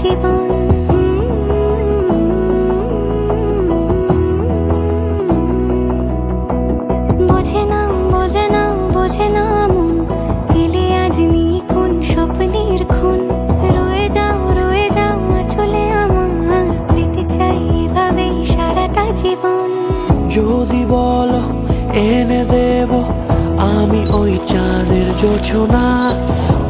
জীবন। বোঝে না বোঝে না বোঝে না মন, এলে আজ নিখুন স্বপ্নের খুন। রয়ে যাও চলে আমার, পেতে চাই এভাবেই সারাটা জীবন। যদি বলো এনে দেব আমি ওই চাঁদের জোছনা,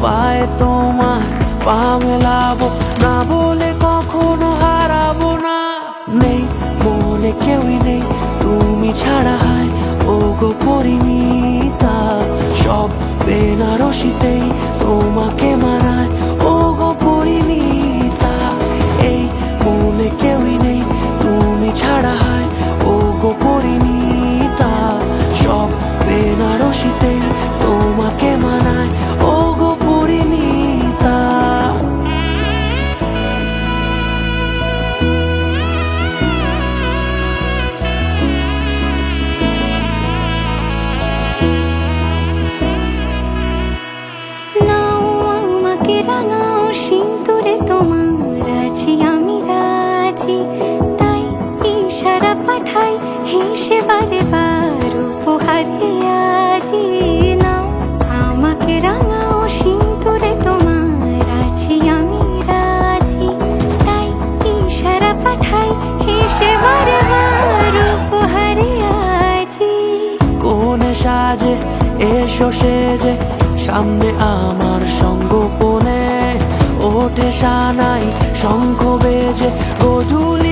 পায়ে তোমার পা মেলাবো, না বলে কখনো হারাবো না। নেই মনে কেউই নেই তুমি ছাড়া, হায় ও গো পরিমিতা। সব বেনারসিতেই তোমাকে মানায় ও গো পরিমিতা। এই মনে কেউই নেই তুমি ছাড়া, হায় ও গো পরিমিতা। সব বেনারসিতেই তোমাকে মানায় ও গো পরিমিতা। নাও আমাকে রাঙাও সিঁদুরে তোমার, আছি আমি রাজি। তাই ইশারা পাঠাই হেসে বারে বার উপহারে আজি। নাও আমাকে রাঙাও সিঁদুরে তোমার, আছি আমি রাজি। তাই ইশারা পাঠাই হেসে বারে বার উপহারে আজি। কোনে সাজে এসো সেজে সামনে আমার সঙ্গোপনে, ওঠে সানাই শঙ্খ বেজে গোধূলি